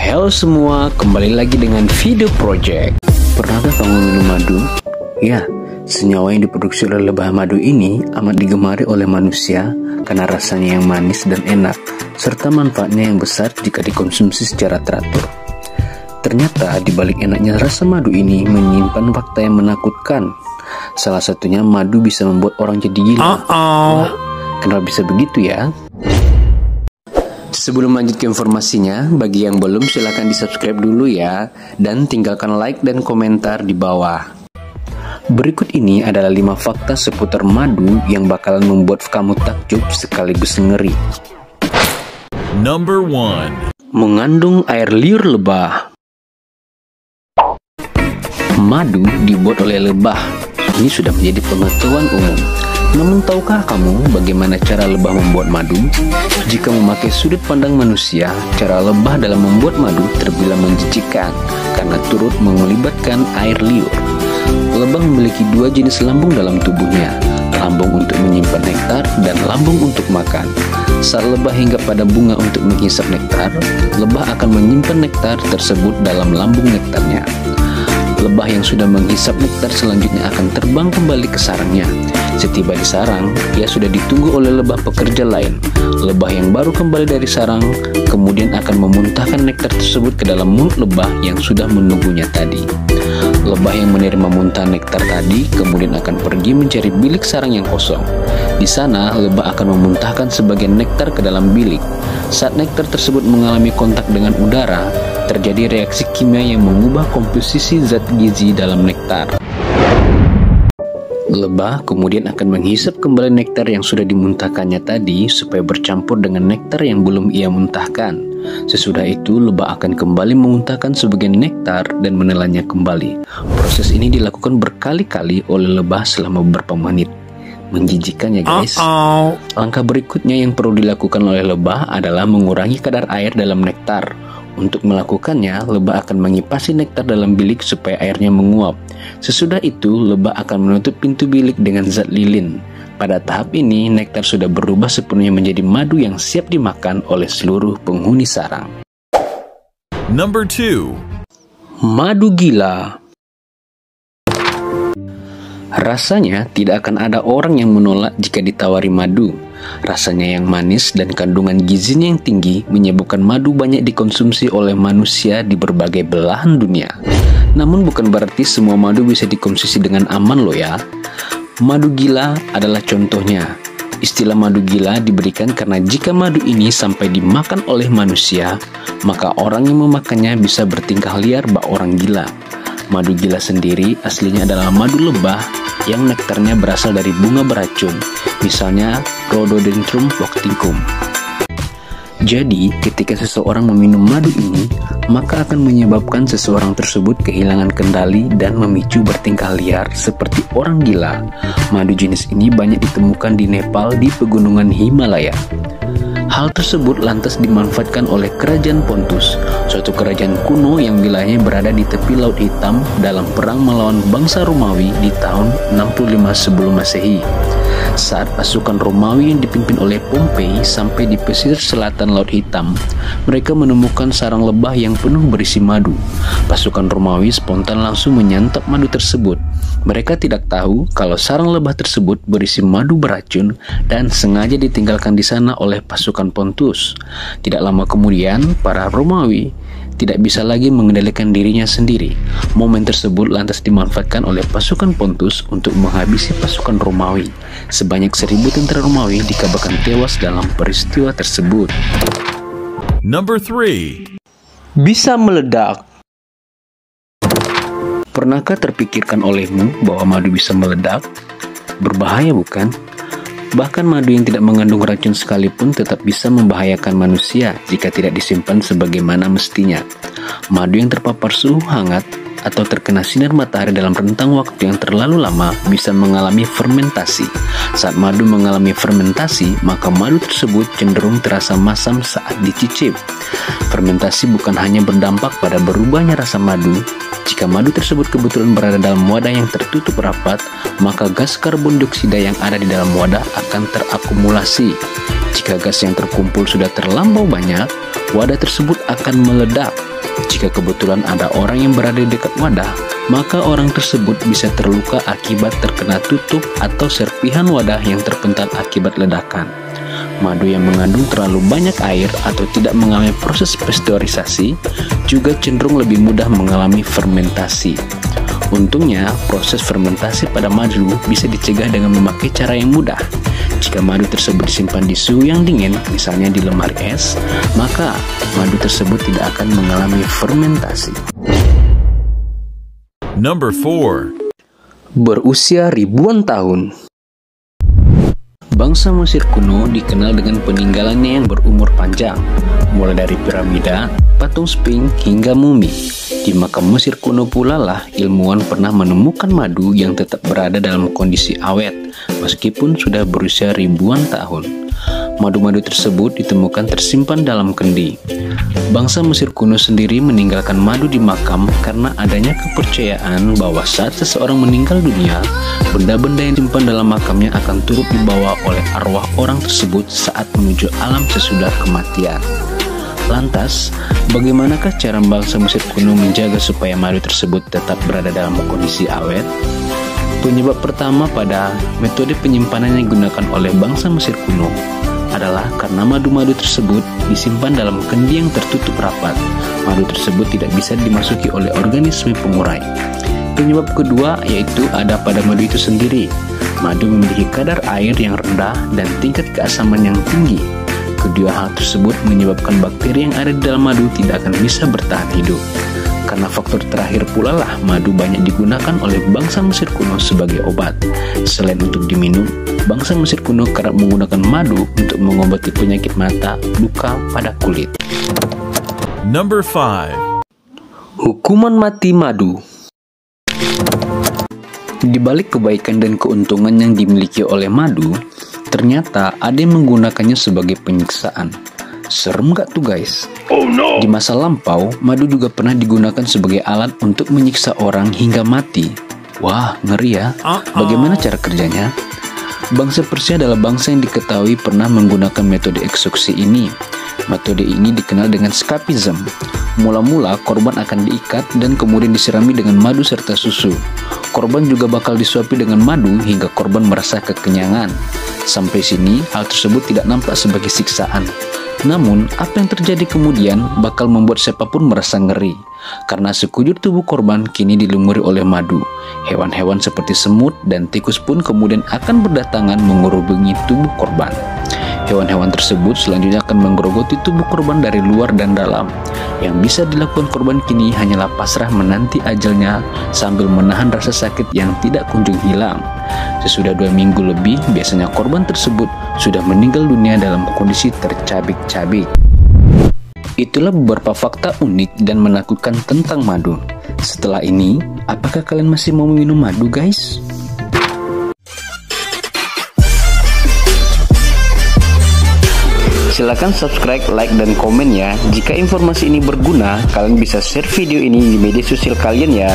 Halo semua, kembali lagi dengan Video Project. Pernahkah kamu minum madu? Ya, senyawa yang diproduksi oleh lebah madu ini amat digemari oleh manusia karena rasanya yang manis dan enak, serta manfaatnya yang besar jika dikonsumsi secara teratur. Ternyata di balik enaknya rasa madu ini menyimpan fakta yang menakutkan. Salah satunya madu bisa membuat orang jadi gila. Wah, kenapa bisa begitu ya? Sebelum lanjut ke informasinya, bagi yang belum silahkan di-subscribe dulu ya, dan tinggalkan like dan komentar di bawah. Berikut ini adalah 5 fakta seputar madu yang bakalan membuat kamu takjub sekaligus ngeri. Number 1. Mengandung air liur lebah. Madu dibuat oleh lebah. Ini sudah menjadi pengetahuan umum. Namun tahukah kamu bagaimana cara lebah membuat madu? Jika memakai sudut pandang manusia, cara lebah dalam membuat madu terbilang menjijikkan karena turut melibatkan air liur. Lebah memiliki 2 jenis lambung dalam tubuhnya, lambung untuk menyimpan nektar dan lambung untuk makan. Saat lebah hinggap pada bunga untuk menghisap nektar, lebah akan menyimpan nektar tersebut dalam lambung nektarnya. Lebah yang sudah menghisap nektar selanjutnya akan terbang kembali ke sarangnya. Setiba di sarang, ia sudah ditunggu oleh lebah pekerja lain. Lebah yang baru kembali dari sarang kemudian akan memuntahkan nektar tersebut ke dalam mulut lebah yang sudah menunggunya tadi. Lebah yang menerima muntah nektar tadi kemudian akan pergi mencari bilik sarang yang kosong. Di sana, lebah akan memuntahkan sebagian nektar ke dalam bilik. Saat nektar tersebut mengalami kontak dengan udara, terjadi reaksi kimia yang mengubah komposisi zat gizi dalam nektar. Lebah kemudian akan menghisap kembali nektar yang sudah dimuntahkannya tadi supaya bercampur dengan nektar yang belum ia muntahkan. Sesudah itu, lebah akan kembali memuntahkan sebagian nektar dan menelannya kembali. Proses ini dilakukan berkali-kali oleh lebah selama beberapa menit. Menjijikkan ya guys. Langkah berikutnya yang perlu dilakukan oleh lebah adalah mengurangi kadar air dalam nektar. Untuk melakukannya, lebah akan mengipasi nektar dalam bilik supaya airnya menguap. Sesudah itu, lebah akan menutup pintu bilik dengan zat lilin. Pada tahap ini, nektar sudah berubah sepenuhnya menjadi madu yang siap dimakan oleh seluruh penghuni sarang. Number 2. Madu gila. Rasanya tidak akan ada orang yang menolak jika ditawari madu. Rasanya yang manis dan kandungan gizinya yang tinggi menyebabkan madu banyak dikonsumsi oleh manusia di berbagai belahan dunia. Namun bukan berarti semua madu bisa dikonsumsi dengan aman loh ya. Madu gila adalah contohnya. Istilah madu gila diberikan karena jika madu ini sampai dimakan oleh manusia, maka orang yang memakannya bisa bertingkah liar bak orang gila. Madu gila sendiri aslinya adalah madu lebah yang nektarnya berasal dari bunga beracun, misalnya Rhododendron locticum. Jadi, ketika seseorang meminum madu ini, maka akan menyebabkan seseorang tersebut kehilangan kendali dan memicu bertingkah liar seperti orang gila. Madu jenis ini banyak ditemukan di Nepal di pegunungan Himalaya. Hal tersebut lantas dimanfaatkan oleh Kerajaan Pontus, suatu kerajaan kuno yang wilayahnya berada di tepi Laut Hitam dalam perang melawan bangsa Romawi di tahun 65 sebelum Masehi. Saat pasukan Romawi yang dipimpin oleh Pompei sampai di pesisir selatan Laut Hitam, mereka menemukan sarang lebah yang penuh berisi madu. Pasukan Romawi spontan langsung menyantap madu tersebut. Mereka tidak tahu kalau sarang lebah tersebut berisi madu beracun dan sengaja ditinggalkan di sana oleh pasukan Pontus. Tidak lama kemudian, para Romawi tidak bisa lagi mengendalikan dirinya sendiri. Momen tersebut lantas dimanfaatkan oleh pasukan Pontus untuk menghabisi pasukan Romawi. Sebanyak 1.000 tentara Romawi dikabarkan tewas dalam peristiwa tersebut. Number 3. Bisa meledak. Pernahkah terpikirkan olehmu bahwa madu bisa meledak? Berbahaya bukan? Bahkan madu yang tidak mengandung racun sekalipun tetap bisa membahayakan manusia jika tidak disimpan sebagaimana mestinya. Madu yang terpapar suhu hangat atau terkena sinar matahari dalam rentang waktu yang terlalu lama bisa mengalami fermentasi. Saat madu mengalami fermentasi, maka madu tersebut cenderung terasa masam saat dicicip. Fermentasi bukan hanya berdampak pada berubahnya rasa madu. Jika madu tersebut kebetulan berada dalam wadah yang tertutup rapat, maka gas karbon dioksida yang ada di dalam wadah akan terakumulasi. Jika gas yang terkumpul sudah terlampau banyak, wadah tersebut akan meledak. Jika kebetulan ada orang yang berada di dekat wadah, maka orang tersebut bisa terluka akibat terkena tutup atau serpihan wadah yang terpental akibat ledakan. Madu yang mengandung terlalu banyak air atau tidak mengalami proses pasteurisasi juga cenderung lebih mudah mengalami fermentasi. Untungnya, proses fermentasi pada madu bisa dicegah dengan memakai cara yang mudah. Jika madu tersebut disimpan di suhu yang dingin, misalnya di lemari es, maka madu tersebut tidak akan mengalami fermentasi. Number 4. Berusia ribuan tahun. Bangsa Mesir kuno dikenal dengan peninggalannya yang berumur panjang, mulai dari piramida, patung sphinx, hingga mumi. Di makam Mesir kuno pula lah ilmuwan pernah menemukan madu yang tetap berada dalam kondisi awet, meskipun sudah berusia ribuan tahun. Madu-madu tersebut ditemukan tersimpan dalam kendi. Bangsa Mesir kuno sendiri meninggalkan madu di makam karena adanya kepercayaan bahwa saat seseorang meninggal dunia, benda-benda yang disimpan dalam makamnya akan turut dibawa oleh arwah orang tersebut saat menuju alam sesudah kematian. Lantas, bagaimanakah cara bangsa Mesir kuno menjaga supaya madu tersebut tetap berada dalam kondisi awet? Penyebab pertama pada metode penyimpanan yang digunakan oleh bangsa Mesir kuno adalah karena madu-madu tersebut disimpan dalam kendi yang tertutup rapat. Madu tersebut tidak bisa dimasuki oleh organisme pengurai. Penyebab kedua yaitu ada pada madu itu sendiri. Madu memiliki kadar air yang rendah dan tingkat keasaman yang tinggi. Kedua hal tersebut menyebabkan bakteri yang ada di dalam madu tidak akan bisa bertahan hidup. Karena faktor terakhir pula lah madu banyak digunakan oleh bangsa Mesir kuno sebagai obat. Selain untuk diminum, bangsa Mesir kuno kerap menggunakan madu untuk mengobati penyakit mata, luka pada kulit. Number 5. Hukuman mati madu. Di balik kebaikan dan keuntungan yang dimiliki oleh madu, ternyata ada yang menggunakannya sebagai penyiksaan. Serem gak tuh guys? Oh no! Di masa lampau, madu juga pernah digunakan sebagai alat untuk menyiksa orang hingga mati. Wah, ngeri ya. Bagaimana cara kerjanya? Bangsa Persia adalah bangsa yang diketahui pernah menggunakan metode eksekusi ini. Metode ini dikenal dengan skapism. Mula-mula korban akan diikat dan kemudian disirami dengan madu serta susu. Korban juga bakal disuapi dengan madu hingga korban merasa kekenyangan. Sampai sini, hal tersebut tidak nampak sebagai siksaan. Namun, apa yang terjadi kemudian bakal membuat siapapun merasa ngeri. Karena sekujur tubuh korban kini dilumuri oleh madu. Hewan-hewan seperti semut dan tikus pun kemudian akan berdatangan mengerubungi tubuh korban. Hewan-hewan tersebut selanjutnya akan menggerogoti tubuh korban dari luar dan dalam. Yang bisa dilakukan korban kini hanyalah pasrah menanti ajalnya sambil menahan rasa sakit yang tidak kunjung hilang. Sesudah 2 minggu lebih, biasanya korban tersebut sudah meninggal dunia dalam kondisi tercabik-cabik. Itulah beberapa fakta unik dan menakutkan tentang madu. Setelah ini, apakah kalian masih mau minum madu guys? Silahkan subscribe, like, dan komen ya. Jika informasi ini berguna, kalian bisa share video ini di media sosial kalian ya.